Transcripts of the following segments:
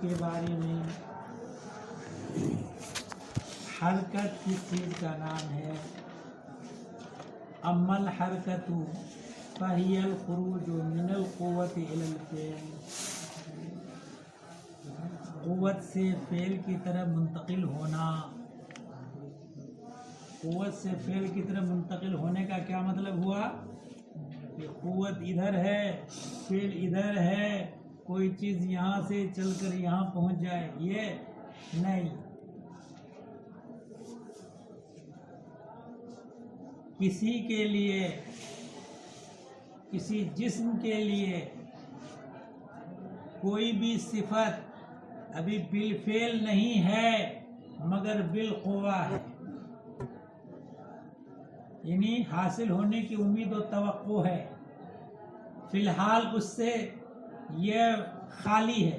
کے بارے میں. حرکت کس چیز کا نام ہے؟ اما الحرکت فہی الخروج من القوت الی الفعل، قوت سے فعل کی طرف منتقل ہونا. قوت سے فعل کی طرف منتقل ہونے کا کیا مطلب ہوا؟ کہ قوت ادھر ہے، فعل ادھر ہے، کوئی چیز یہاں سے چل کر یہاں پہنچ جائے، یہ نہیں. کسی کے لیے، کسی جسم کے لیے کوئی بھی صفت ابھی بالفعل نہیں ہے مگر بالقوہ ہے، یعنی حاصل ہونے کی امید و توقع ہے، فی الحال اس سے یہ خالی ہے.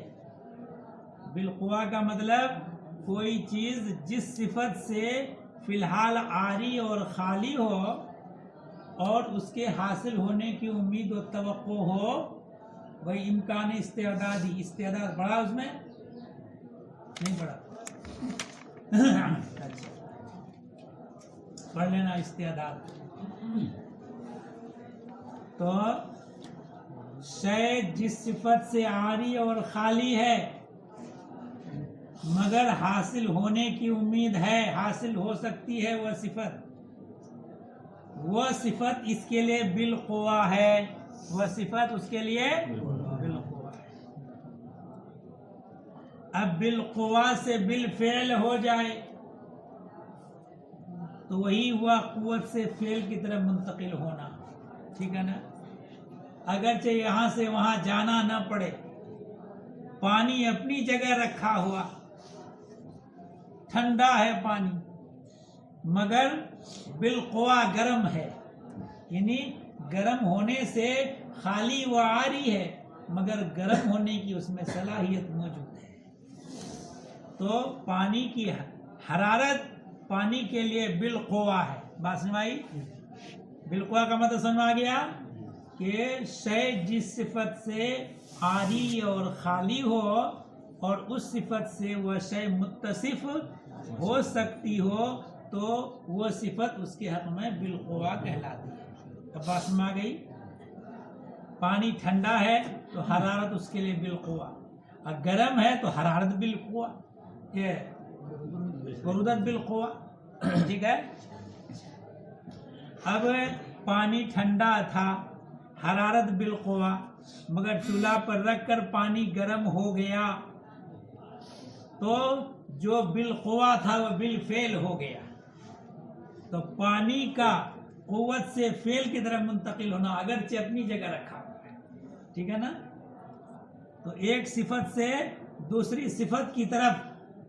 بالقوہ کا مطلب کوئی چیز جس صفت سے فی الحال عاری اور خالی ہو اور اس کے حاصل ہونے کی امید و توقع ہو، وہی امکان استعدادی. استعداد بڑا اس میں نہیں بڑا؟ اچھا پڑھ لینا استعداد. تو شے جس صفت سے عاری اور خالی ہے مگر حاصل ہونے کی امید ہے، حاصل ہو سکتی ہے وہ صفت اس کے لیے بالقوہ ہے. وہ صفت اس کے لیے بالقوہ ہے. اب بالقوہ سے بالفعل ہو جائے تو وہی ہوا قوت سے فعل کی طرف منتقل ہونا. ٹھیک ہے نا؟ اگرچہ یہاں سے وہاں جانا نہ پڑے، پانی اپنی جگہ رکھا ہوا، ٹھنڈا ہے پانی مگر بالقوہ گرم ہے، یعنی گرم ہونے سے خالی و عاری ہے مگر گرم ہونے کی اس میں صلاحیت موجود ہے. تو پانی کی حرارت پانی کے لیے بالقوہ ہے. بات سمجھ آئی؟ بالقوہ کا مطلب سمجھ آ گیا کہ شے جس صفت سے عاری اور خالی ہو اور اس صفت سے وہ شے متصف ہو سکتی ہو تو وہ صفت اس کے حق میں بالقوہ کہلاتی ہے. اب بات سمجھ آ گئی؟ پانی ٹھنڈا ہے تو حرارت اس کے لیے بالقوہ، اور گرم ہے تو حرارت بالقوہ، یہ برودت بالقوہ. ٹھیک ہے؟ اب پانی ٹھنڈا تھا، حرارت بالقوہ، مگر چولہا پر رکھ کر پانی گرم ہو گیا تو جو بالقوہ تھا وہ بالفعل ہو گیا. تو پانی کا قوت سے فعل کی طرف منتقل ہونا اگرچہ اپنی جگہ رکھا ہوا ہے. ٹھیک ہے نا؟ تو ایک صفت سے دوسری صفت کی طرف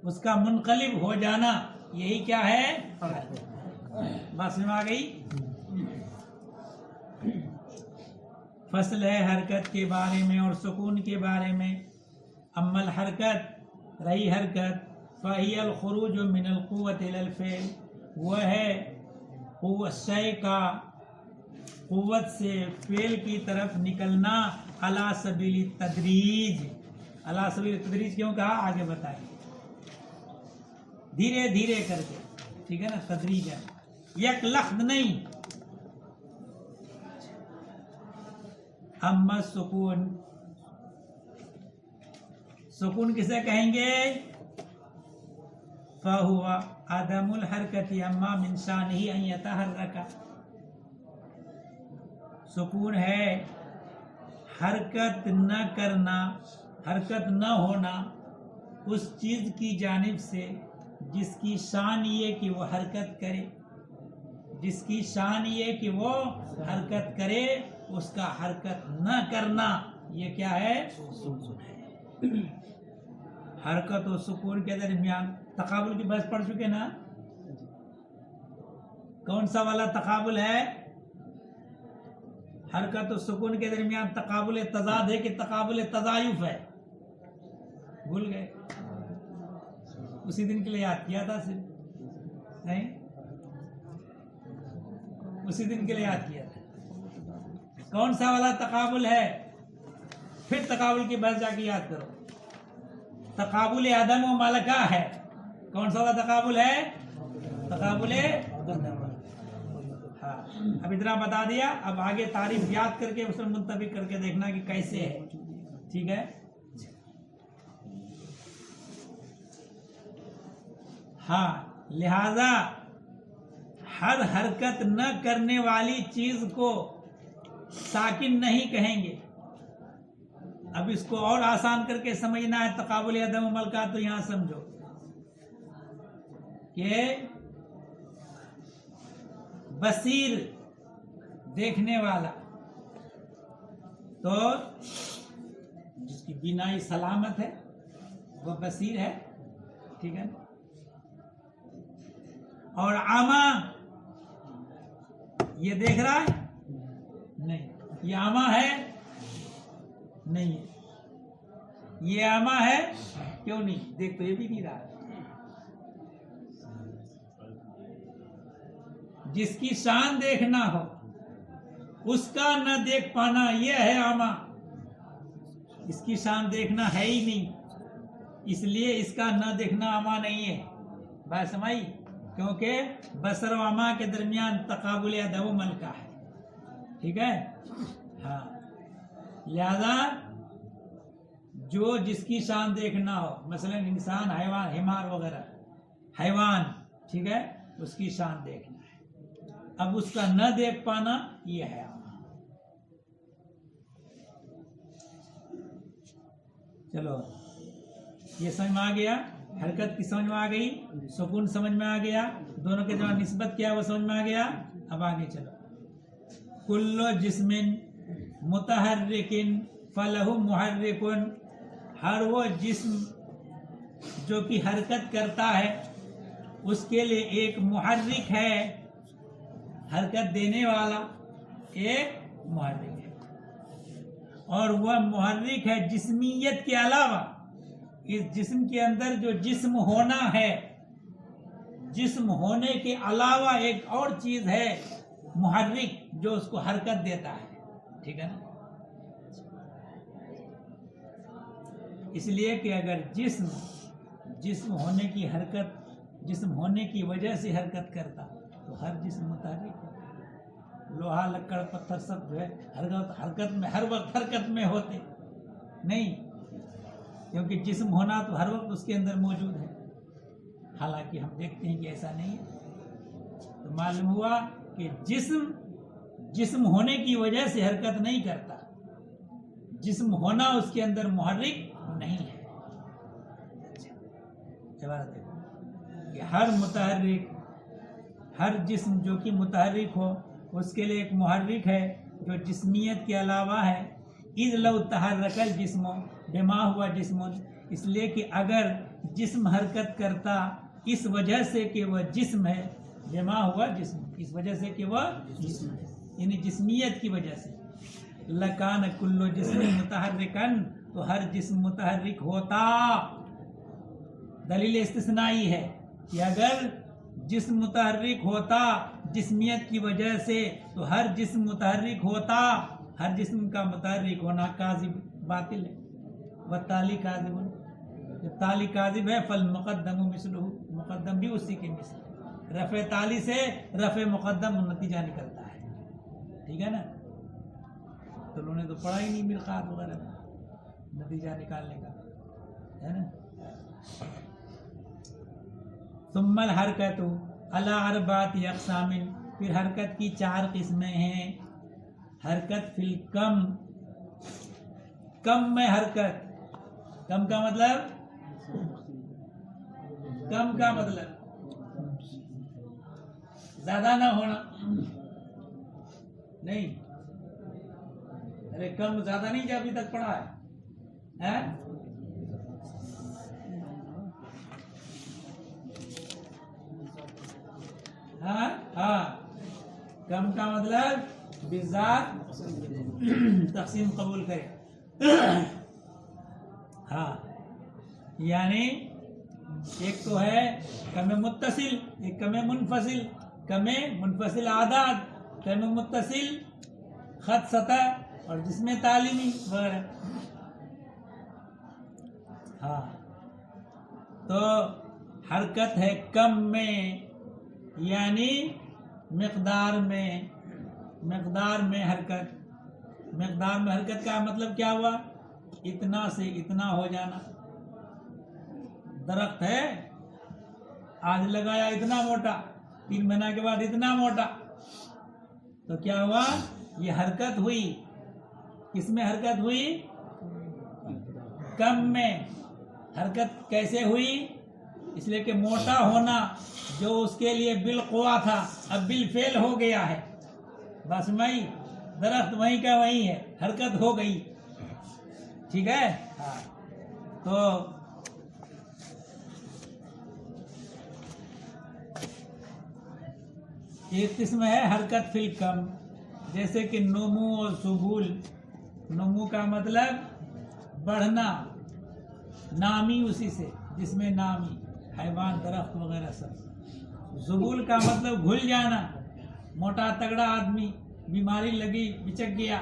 اس کا منقلب ہو جانا، یہی کیا ہے؟ بات سمجھ آ گئی؟ فصل ہے حرکت کے بارے میں اور سکون کے بارے میں. اما الحرکت، رہی حرکت، فہی الخروج من القوت الی الفعل، وہ ہے شے کا قوت سے فعل کی طرف نکلنا علی سبیل التدریج. علی سبیل التدریج کیوں کہا؟ آگے بتائیں، دھیرے دھیرے کر کے. ٹھیک ہے نا؟ تدریج ہے، یک لخت نہیں. اما سکون، سکون کسے کہیں گے؟ فَهُوَ عَدَمُ الْحَرْكَةِ أَمَّا مِنْ شَأْنِهِ أَنْ يَتَحَرَّكَ. سکون ہے حرکت نہ کرنا، حرکت نہ ہونا اس چیز کی جانب سے جس کی شان یہ کہ وہ حرکت کرے. جس کی شان یہ کہ وہ حرکت کرے، اس کا حرکت نہ کرنا یہ کیا ہے؟ سکون ہے. حرکت و سکون کے درمیان تقابل کی بحث پڑھ چکے نا؟ کون سا والا تقابل ہے؟ حرکت و سکون کے درمیان تقابل تضاد ہے کہ تقابل تضایف ہے؟ بھول گئے؟ اسی دن کے لیے یاد کیا تھا صرف نہیں؟ اسی دن کے لیے یاد کیا تھا. کون سا والا تقابل ہے؟ پھر تقابل کی بحث جا کے یاد کرو. تقابل عدم و ملکہ ہے. کون سا والا تقابل ہے؟ تقابل عدم. ہاں اب اتنا بتا دیا. اب آگے تعریف یاد کر کے اس میں منطبق کر کے دیکھنا کہ کیسے ہے. ٹھیک ہے. ہاں لہذا ہر حرکت نہ کرنے والی چیز کو ساکن نہیں کہیں گے. اب اس کو اور آسان کر کے سمجھنا ہے تقابل عدم و ملکہ. تو یہاں سمجھو کہ بصیر دیکھنے والا تو جس کی بینائی سلامت ہے وہ بصیر ہے. ٹھیک ہے. اور عاما یہ دیکھ رہا ہے نہیں. یہ عاما ہے نہیں ہے. یہ عاما ہے کیوں نہیں؟ دیکھ تو یہ بھی نہیں رہا ہے. جس کی شان دیکھنا ہو اس کا نہ دیکھ پانا یہ ہے عاما. اس کی شان دیکھنا ہے ہی نہیں اس لیے اس کا نہ دیکھنا عاما نہیں ہے. بات سمجھی؟ کیونکہ بصر و عما کے درمیان تقابل عدم و ملکہ ہے. ٹھیک ہے. ہاں لہذا جو جس کی شان دیکھنا ہو مثلا انسان حیوان حمار وغیرہ حیوان ٹھیک ہے اس کی شان دیکھنا ہے. اب اس کا نہ دیکھ پانا یہ ہے عما. چلو یہ سمجھ میں آ گیا. حرکت کی سمجھ میں آ گئی. سکون سمجھ میں آ گیا. دونوں کے درمیان نسبت کیا وہ سمجھ میں آ گیا. اب آگے چلو. کل جسم متحرک فلہ محرک. ہر وہ جسم جو کہ حرکت کرتا ہے اس کے لیے ایک محرک ہے. حرکت دینے والا ایک محرک ہے. اور وہ محرک ہے جسمیت کے علاوہ. اس جسم کے اندر جو جسم ہونا ہے جسم ہونے کے علاوہ ایک اور چیز ہے محرک جو اس کو حرکت دیتا ہے. ٹھیک ہے نا. اس لیے کہ اگر جسم ہونے کی حرکت جسم ہونے کی وجہ سے حرکت کرتا تو ہر جسم متحرک ہے. لوہا لکڑ پتھر سب جو ہے حرکت میں ہر وقت حرکت میں ہوتے نہیں کیونکہ جسم ہونا تو ہر وقت اس کے اندر موجود ہے. حالانکہ ہم دیکھتے ہیں کہ ایسا نہیں ہے. تو معلوم ہوا کہ جسم ہونے کی وجہ سے حرکت نہیں کرتا. جسم ہونا اس کے اندر محرک نہیں ہے. عبارت دیکھو کہ ہر متحرک ہر جسم جو کہ متحرک ہو اس کے لیے ایک محرک ہے جو جسمیت کے علاوہ ہے. اذ لو تحرک الجسم بما ہوا جسم. اس لیے کہ اگر جسم حرکت کرتا اس وجہ سے کہ وہ جسم ہے بما ہوا جسم اس وجہ سے کہ وہ جسم ہے یعنی جسمیت کی وجہ سے. لکان کل جسم متحرکن تو ہر جسم متحرک ہوتا. دلیل استثنائی ہے کہ اگر جسم متحرک ہوتا جسمیت کی وجہ سے تو ہر جسم متحرک ہوتا. ہر جسم کا متحرک ہونا کاذب باطل ہے. والتالی کاذب جب تالی کاذب ہے فالمقدم مثلہ مقدم بھی اسی کے مثل. رفع تالی سے رفع مقدم نتیجہ نکلتا ہے. ٹھیک ہے نا. تو انہوں نے تو پڑھا ہی نہیں ملقات وغیرہ نتیجہ نکالنے کا ہے نا. ثم الحرکت علی اربعۃ اقسام. پھر حرکت کی 4 قسمیں ہیں. حرکت فی الکم. کم میں حرکت. کم کا مطلب زیادہ نہ ہونا نہیں. ارے کم زیادہ نہیں جو ابھی تک پڑھا ہے. ہاں کم کا مطلب بالذات تقسیم قبول کرے. ہاں یعنی ایک تو ہے کم متصل ایک کم منفصل. کم منفصل اعداد کم متصل خط سطح اور جس میں تعلیمی وغیرہ. ہاں تو حرکت ہے کم میں یعنی مقدار میں حرکت. مقدار میں حرکت کا مطلب کیا ہوا؟ اتنا سے اتنا ہو جانا. درخت ہے آج لگایا اتنا موٹا، 3 مہینہ کے بعد اتنا موٹا، تو کیا ہوا؟ یہ حرکت ہوئی. کس میں حرکت ہوئی؟ کم میں. حرکت کیسے ہوئی؟ اس لیے کہ موٹا ہونا جو اس کے لیے بالقوا تھا اب بالفعل ہو گیا ہے. بس وہی درخت وہیں کا وہیں ہے، حرکت ہو گئی. ٹھیک ہے. تو ایک قسم ہے حرکت فی الکم، جیسے کہ نمو اور سبول. نمو کا مطلب بڑھنا، نامی اسی سے جس میں نامی حیوان درخت وغیرہ سب. زبول کا مطلب گھل جانا، موٹا تگڑا آدمی بیماری لگی بچک گیا،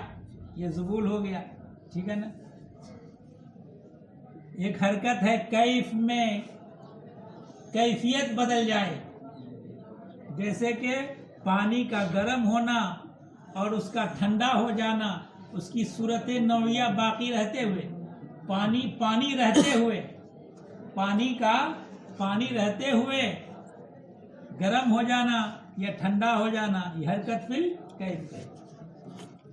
یہ زبول ہو گیا. ٹھیک ہے نا. ایک حرکت ہے کیف میں، کیفیت بدل جائے، جیسے کہ پانی کا گرم ہونا اور اس کا ٹھنڈا ہو جانا، اس کی صورت نوعیہ باقی رہتے ہوئے، پانی رہتے ہوئے، پانی کا پانی رہتے ہوئے گرم ہو جانا یا ٹھنڈا ہو جانا، یہ حرکت فی الکیف ہے.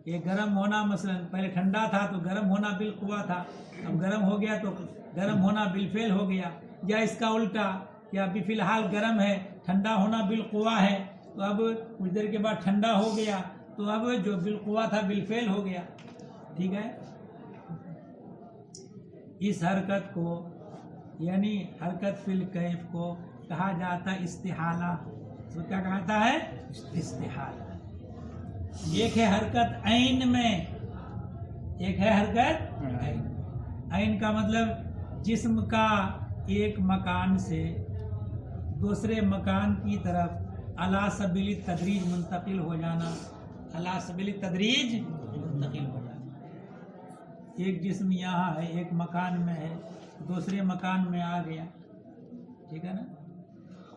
یہ گرم ہونا مثلا پہلے ٹھنڈا تھا تو گرم ہونا بالقوا تھا، اب گرم ہو گیا تو گرم ہونا بالفعل ہو گیا. یا اس کا الٹا، یا ابھی فی الحال گرم ہے، ٹھنڈا ہونا بالقوا ہے، تو اب کچھ دیر کے بعد ٹھنڈا ہو گیا تو اب جو بالقوا تھا بالفعل ہو گیا. ٹھیک ہے. اس حرکت کو یعنی حرکت فی الکیف کو کہا جاتا ہے استحالہ. تو کیا کہتا ہے؟ استحالہ. ایک ہے حرکت عین میں، ایک ہے حرکت عین. عین کا مطلب جسم کا ایک مکان سے دوسرے مکان کی طرف علی سبیل التدریج منتقل ہو جانا. علی سبیل التدریج منتقل ہو جانا. ایک جسم یہاں ہے، ایک مکان میں ہے، دوسرے مکان میں آ گیا. ٹھیک ہے نا.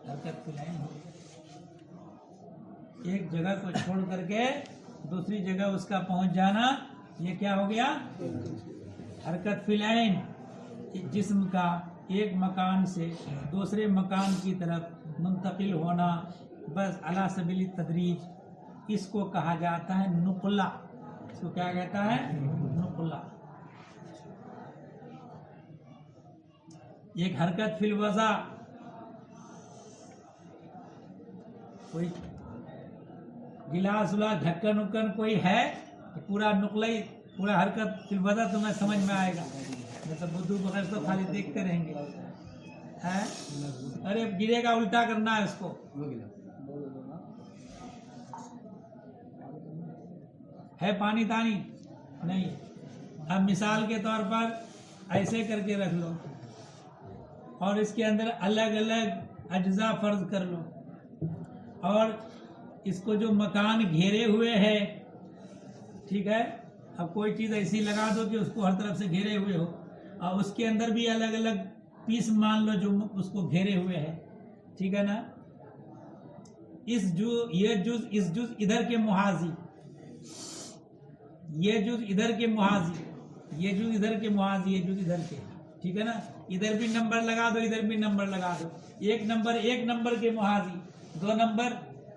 حرکت فی العین ہو گیا. ایک جگہ کو چھوڑ کر کے دوسری جگہ اس کا پہنچ جانا، یہ کیا ہو گیا؟ حرکت فی العین. جسم کا ایک مکان سے دوسرے مکان کی طرف منتقل ہونا، بس علی سبیل التدریج. اس کو کہا جاتا ہے نقلہ. اس کو کیا کہتا ہے؟ نقلہ. ایک حرکت فی الوضع. کوئی گلاس ولاس ڈھکن وکن کوئی ہے تو پورا نقلہ ہی، پورا حرکت فی الوضع تمہیں سمجھ میں آئے گا. مطلب بدو بغیر تو خالی دیکھتے رہیں گے. ارے گرے گا، الٹا کرنا ہے اس کو. ہے پانی تانی نہیں. اب مثال کے طور پر ایسے کر کے رکھ لو اور اس کے اندر الگ الگ اجزاء فرض کر لو، اور اس کو جو مکان گھیرے ہوئے ہے، ٹھیک ہے. اب کوئی چیز ایسی لگا دو کہ اس کو ہر طرف سے گھیرے ہوئے ہو، اور اس کے اندر بھی الگ الگ پیس مان لو جو اس کو گھیرے ہوئے ہے. ٹھیک ہے نا. یہ جز اس جز ادھر کے محاذی، یہ جز ادھر کے محاذی، یہ جز ادھر کے محاذی، یہ جز ادھر کے. ٹھیک ہے نا. ادھر بھی نمبر لگا دو، ادھر بھی نمبر لگا دو. ایک نمبر کے محاذی، 2 نمبر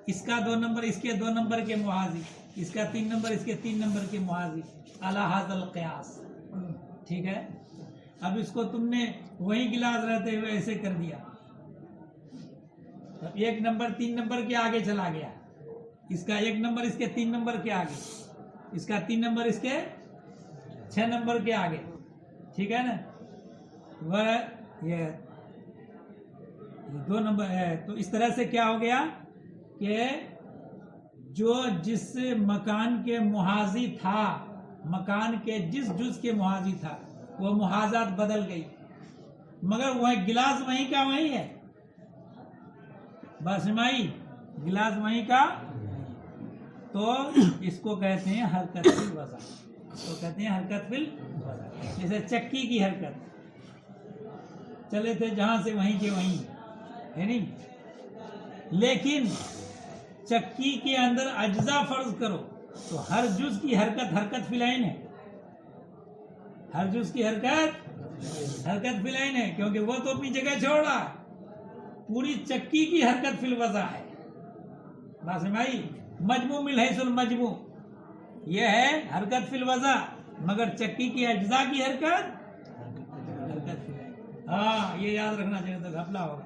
اس کا 2 نمبر اس کے 2 نمبر کے محاذی، اس کا 3 نمبر اس کے 3 نمبر کے محاذی، علی ھذا القیاس. ٹھیک ہے. اب اس کو تم نے وہی گلاس رہتے ہوئے ایسے کر دیا، اب 1 نمبر 3 نمبر کے آگے چلا گیا، اس کا 1 نمبر اس کے 3 نمبر کے آگے، اس کا 3 نمبر اس کے 6 نمبر کے آگے. ٹھیک ہے نا. وہ یہ 2 نمبر ہے. تو اس طرح سے کیا ہو گیا کہ جو جس مکان کے محاذی تھا، مکان کے جس جز کے محاذی تھا، وہ محاذات بدل گئی، مگر وہ گلاس وہیں کا وہیں ہے. باسمائی گلاس وہیں کا. تو اس کو کہتے ہیں حرکت فی الوضع. اس کو کہتے ہیں حرکت فی الوضع. جیسے چکی کی حرکت، چلے تھے جہاں سے وہیں کے وہیں ہے نہیں. لیکن چکی کے اندر اجزاء فرض کرو تو ہر جز کی حرکت فی العین ہے. ہر جز کی حرکت فی العین ہے، کیونکہ وہ تو اپنی جگہ چھوڑ رہا ہے. پوری چکی کی حرکت فی الوضع ہے. بات سمجھ آئی؟ مجموع من حیث المجموع یہ ہے حرکت فی الوضع، مگر چکی کی اجزاء کی حرکت فی العین. ہاں یہ یاد رکھنا چاہیے تو گھپلا ہوگا.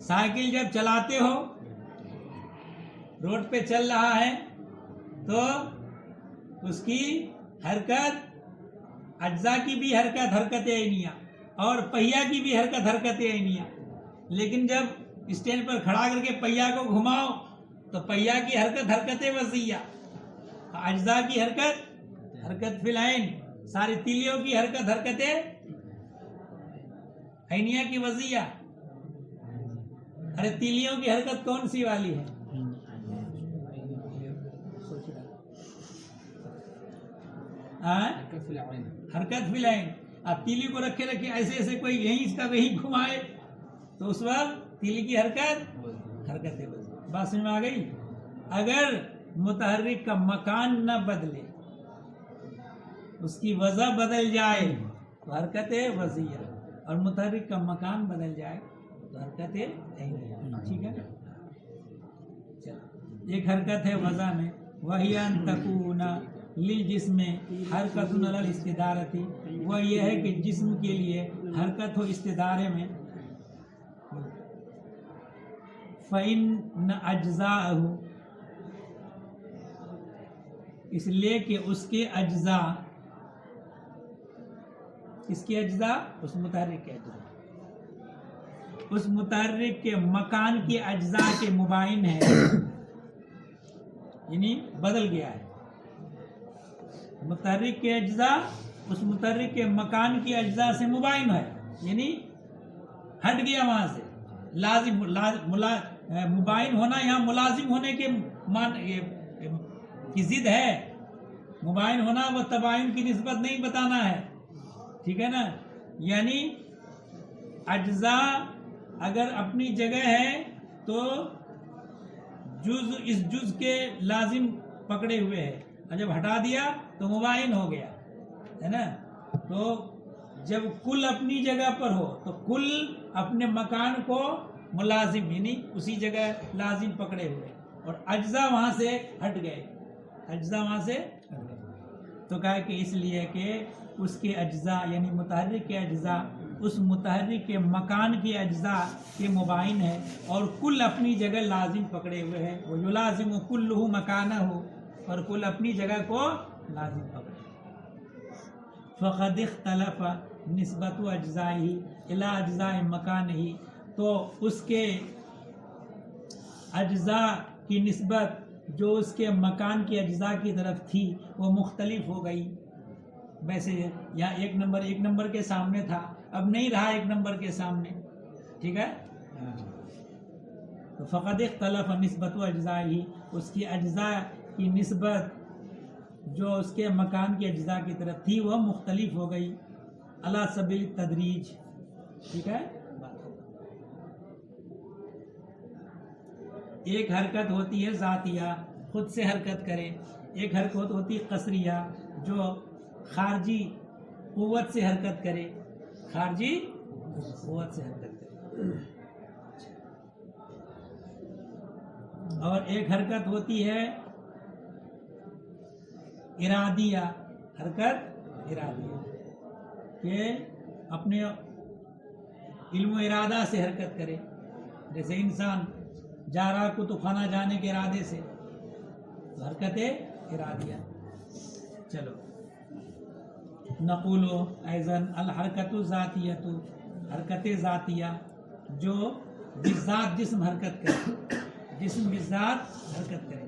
سائیکل جب چلاتے ہو، روڈ پہ چل رہا ہے تو اس کی حرکت، اجزاء کی بھی حرکت عینیہ، اور پہیا کی بھی حرکت عینیہ. لیکن جب اسٹینڈ پر کھڑا کر کے پہیا کو گھماؤ تو پہیا کی حرکت وضعیہ، اجزاء کی حرکت فی العین، ساری تیلیوں کی حرکت عینیہ کی وضعیہ. ارے تیلیوں کی حرکت کون سی والی ہے؟ حرکت فی العین. اب تیلی کو رکھے ایسے کوئی یہیں اس کا وہیں گھمائے تو اس وقت تیلی کی حرکت ہے. بات سمجھ میں آ گئی؟ اگر متحرک کا مکان نہ بدلے، اس کی وضع بدل جائے تو حرکت وضعیہ، اور متحرک کا مکان بدل جائے تو حرکت عینیہ. ٹھیک ہے. ایک حرکت ہے وضع میں، وہی ان تکون للجسم حرکت علی الاستدارۃ، وہ یہ ہے کہ جسم کے لیے حرکت ہو استدارے میں. فإن اجزاءہ، اس لیے کہ اس کے اجزاء، اس کے اجزاء، اس متحرک کے اجزاء، اس متحرک کے مکان کے اجزاء کے مباین ہے، یعنی بدل گیا ہے. متحرک کے اجزاء اس متحرک کے مکان کی اجزاء سے مباین ہے، یعنی ہٹ گیا وہاں سے. لازم مباین ہونا یہاں ملازم ہونے کے کی ضد ہے. مباین ہونا وہ تباین کی نسبت نہیں بتانا ہے. ٹھیک ہے نا؟ یعنی اجزاء اگر اپنی جگہ ہے تو جز اس جز کے لازم پکڑے ہوئے ہے، اور جب ہٹا دیا تو مباین ہو گیا ہے نا. تو جب کل اپنی جگہ پر ہو تو کل اپنے مکان کو ملازم، یعنی اسی جگہ لازم پکڑے ہوئے، اور اجزاء وہاں سے ہٹ گئے. تو کہا کہ اس لیے کہ اس کے اجزاء یعنی متحرک کے اجزاء اس متحرک کے مکان کے اجزاء کے مباین ہے، اور کل اپنی جگہ لازم پکڑے ہوئے ہے. وہ یلازم کلہ مکانہ ہو، اور کل اپنی جگہ کو لازم پکڑے. فقد اختلف نسبت اجزائہ الی اجزاء مکانہ، تو اس کے اجزاء کی نسبت جو اس کے مکان کی اجزاء کی طرف تھی وہ مختلف ہو گئی. ویسے یہاں ایک نمبر کے سامنے تھا، اب نہیں رہا ایک نمبر کے سامنے. ٹھیک ہے. تو فقد اختلف نسبت اجزائہ، اس کی اجزاء کی نسبت جو اس کے مکان کی اجزاء کی طرف تھی وہ مختلف ہو گئی. علی سبیل التدریج. ٹھیک ہے. ایک حرکت ہوتی ہے ذاتیہ، خود سے حرکت کرے. ایک حرکت ہوتی ہے قصریہ، جو خارجی قوت سے حرکت کرے. اور ایک حرکت ہوتی ہے ارادیہ، کہ اپنے علم و ارادہ سے حرکت کرے. جیسے انسان جا رہا کتب خانہ جانے کے ارادے سے، تو حرکت ارادیہ. چلو نقول ایضاً الحرکت الذاتیہ، حرکت ذاتیہ جو بذات جسم حرکت کرے، جسم بذات حرکت کرے.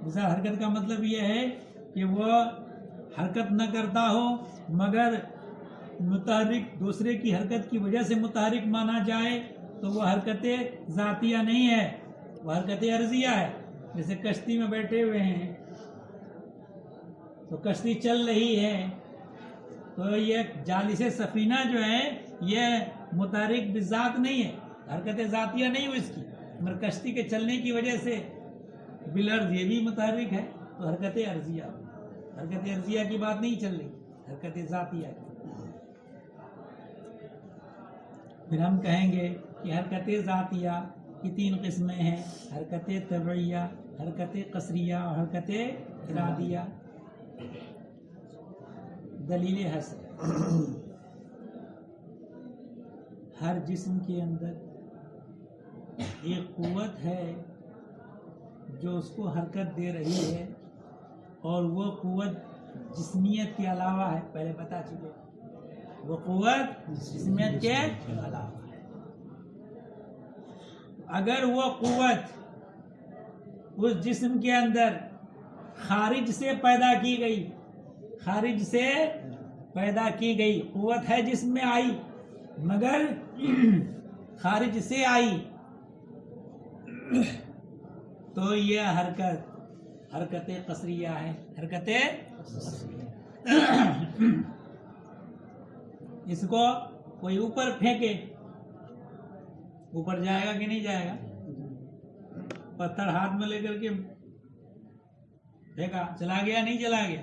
بذات حرکت کا مطلب یہ ہے کہ وہ حرکت نہ کرتا ہو مگر متحرک دوسرے کی حرکت کی وجہ سے متحرک مانا جائے تو وہ حرکت ذاتیہ نہیں ہے، وہ حرکت عرضیہ ہے. جیسے کشتی میں بیٹھے ہوئے ہیں تو کشتی چل رہی ہے تو یہ جالس سفینہ جو ہے یہ متحرک بذات نہیں ہے، حرکت ذاتیہ نہیں ہو اس کی، مگر کشتی کے چلنے کی وجہ سے بالعرض یہ بھی متحرک ہے، تو حرکت عرضیہ، حرکت عرضیہ کی بات نہیں چل رہی، حرکت ذاتیہ کی۔ پھر ہم کہیں گے کہ حرکت ذاتیہ کی 3 قسمیں ہیں، حرکت طبعیہ، حرکت قصریہ اور حرکت ارادیہ۔ دلیل حسن، ہر جسم کے اندر ایک قوت ہے جو اس کو حرکت دے رہی ہے، اور وہ قوت جسمیت کے علاوہ ہے، پہلے بتا چکے، وہ قوت جسمیت کے علاوہ ہے۔ اگر وہ قوت اس جسم کے اندر خارج سے پیدا کی گئی، خارج سے پیدا کی گئی قوت ہے جسم میں آئی، مگر خارج سے آئی، تو یہ حرکت قصریہ ہے، حرکت اس کو کوئی اوپر پھینکے، اوپر جائے گا کہ نہیں جائے گا؟ پتھر ہاتھ میں لے کر کے پھینکا، چلا گیا نہیں چلا گیا؟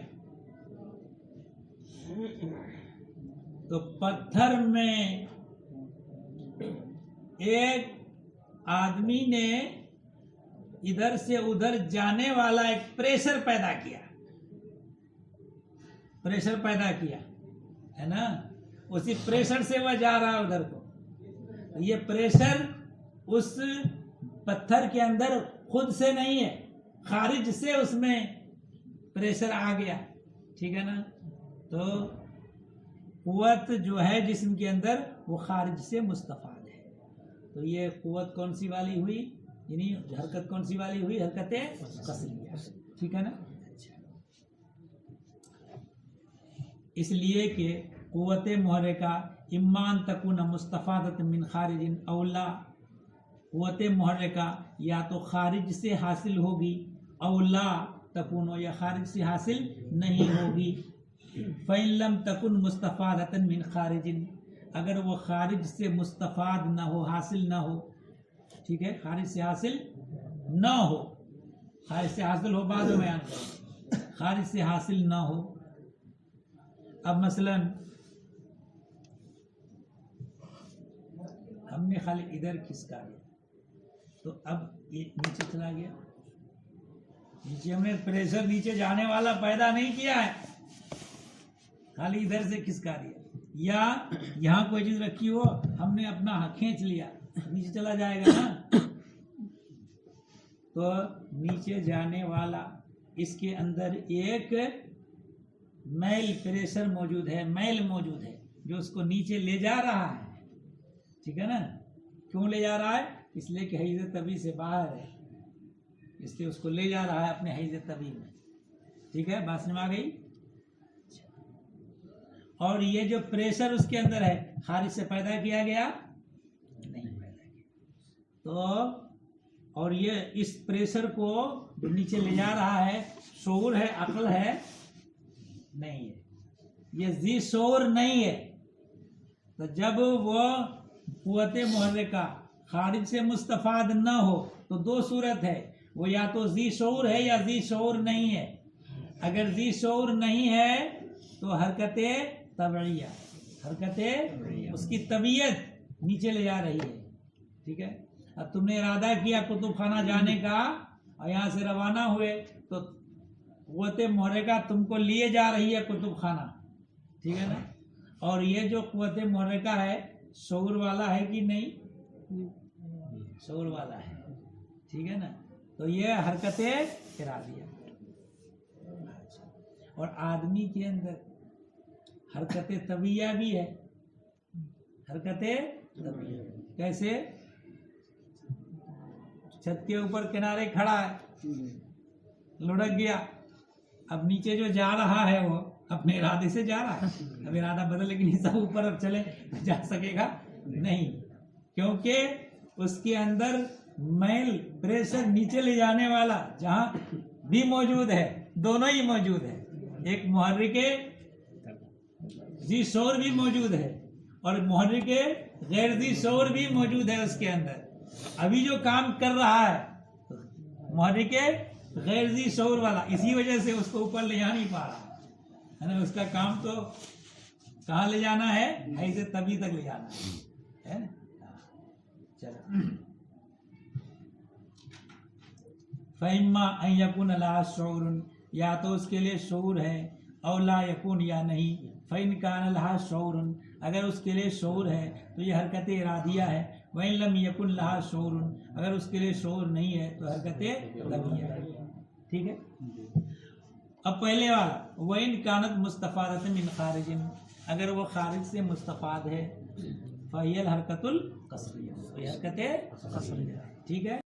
تو پتھر میں ایک آدمی نے ادھر سے ادھر جانے والا ایک پریشر پیدا کیا، پریشر پیدا کیا ہے نا، اسی پریشر سے وہ جا رہا ہے ادھر کو۔ یہ پریشر اس پتھر کے اندر خود سے نہیں ہے، خارج سے اس میں پریشر آ گیا، ٹھیک ہے نا۔ تو قوت جو ہے جسم کے اندر وہ خارج سے مستفاد ہے۔ تو یہ قوت کون سی والی ہوئی، یعنی حرکت کون سی والی ہوئی؟ حرکت قصریہ، ٹھیک ہے نا۔ اس لیے کہ قوت محرکہ امان تکون مستفادۃ من خارج اولا، قوت محرکہ یا تو خارج سے حاصل ہوگی، اولا تکون، یا خارج سے حاصل نہیں ہوگی۔ فَإِن لَمْ تَكُنْ مُسْتَفَادَةً مِنْ خَارِجٍ، اگر وہ خارج سے مستفاد نہ ہو، حاصل نہ ہو، ٹھیک ہے، خارج سے حاصل نہ ہو، خارج سے حاصل ہو بعد میں بیان کریں، خارج سے حاصل نہ ہو۔ اب مثلا ہم نے خالی ادھر کھسکا دیا، تو اب یہ نیچے چلا گیا، نیچے ہم نے پریشر نیچے جانے والا پیدا نہیں کیا ہے، خالی ادھر سے کھسکا دیا، یا یہاں کوئی چیز رکھی ہو ہم نے اپنا کھینچ لیا، نیچے چلا جائے گا نا۔ تو نیچے جانے والا اس کے اندر ایک میل پریشر موجود ہے، میل موجود ہے جو اس کو نیچے لے جا رہا ہے، ٹھیک ہے نا۔ کیوں لے جا رہا ہے؟ اس لیے کہ حیز طبیع سے باہر ہے، اس لیے اس کو لے جا رہا ہے اپنے حیز طبیع میں، ٹھیک ہے، بات سمجھ آ گئی۔ اور یہ جو پریشر اس کے اندر ہے خارج سے پیدا کیا گیا نہیں پیدا کیا، تو اور یہ اس پریشر کو جو نیچے لے جا رہا ہے شعور ہے، عقل ہے نہیں ہے، یہ ذی شعور نہیں ہے۔ تو جب وہ قوت محرکہ خارج سے مستفاد نہ ہو تو دو صورت ہے، وہ یا تو ذی شعور ہے یا ذی شعور نہیں ہے۔ اگر ذی شعور نہیں ہے تو حرکت طبعیہ، حرکت اس کی طبیعت نیچے لے جا رہی ہے، ٹھیک ہے۔ اب تم نے ارادہ کیا کتب خانہ جانے کا اور یہاں سے روانہ ہوئے تو قوت محرکہ تم کو لیے جا رہی ہے کتب خانہ، ٹھیک ہے نا۔ اور یہ جو قوت محرکہ ہے شعور والا ہے کہ نہیں؟ شعور والا ہے، ٹھیک ہے نا۔ تو یہ حرکت ارادیہ۔ اور آدمی کے اندر حرکت طبیعہ بھی ہے، حرکت طبیعہ کیسے؟ چھت کے اوپر کنارے کھڑا ہے، لڑک گیا، اب نیچے جو جا رہا ہے وہ اپنے ارادے سے جا رہا ہے، اب ارادہ بدل، لیکن یہ سب اوپر اب چلے جا سکے گا نہیں، کیونکہ اس کے اندر میل پریشر نیچے لے جانے والا جہاں بھی موجود ہے، دونوں ہی موجود ہے، ایک محرک ذی شعور بھی موجود ہے اور محرک غیر ذی شعور بھی موجود ہے اس کے اندر. ابھی جو کام کر رہا ہے محرک غیر ذی شعور والا، اسی وجہ سے اس کو اوپر لے جا نہیں پا رہا ہے نا. اس کا کام تو کہاں لے جانا ہے؟ ایسے تبھی تک لے جانا ہے نا. چلو فَإِمَّا أَن يَكُونَ لَهَا شُعُورٌ، یا تو اس کے لیے شعور ہے، او لا یکون یا نہیں. فَإِن كَانَ لَهَا شُعُورٌ، اگر اس کے لیے شعور ہے تو یہ حرکت ارادیہ ہے. وَإِن لَمْ يَكُن لَهَا شُعُورٌ، اگر اس کے لیے شعور نہیں ہے تو حرکت لغویہ ہے. ٹھیک ہے. اب پہلے والا وَإِن كَانَتْ مُسْتَفَادَةً مِنْ خَارِجٍ، اگر وہ خارج سے مستفاد ہے، فَهِيَ الْحَرْكَةُ الْقَصْرِيَّةُ، یہ حرکت قصریہ. ٹھیک ہے.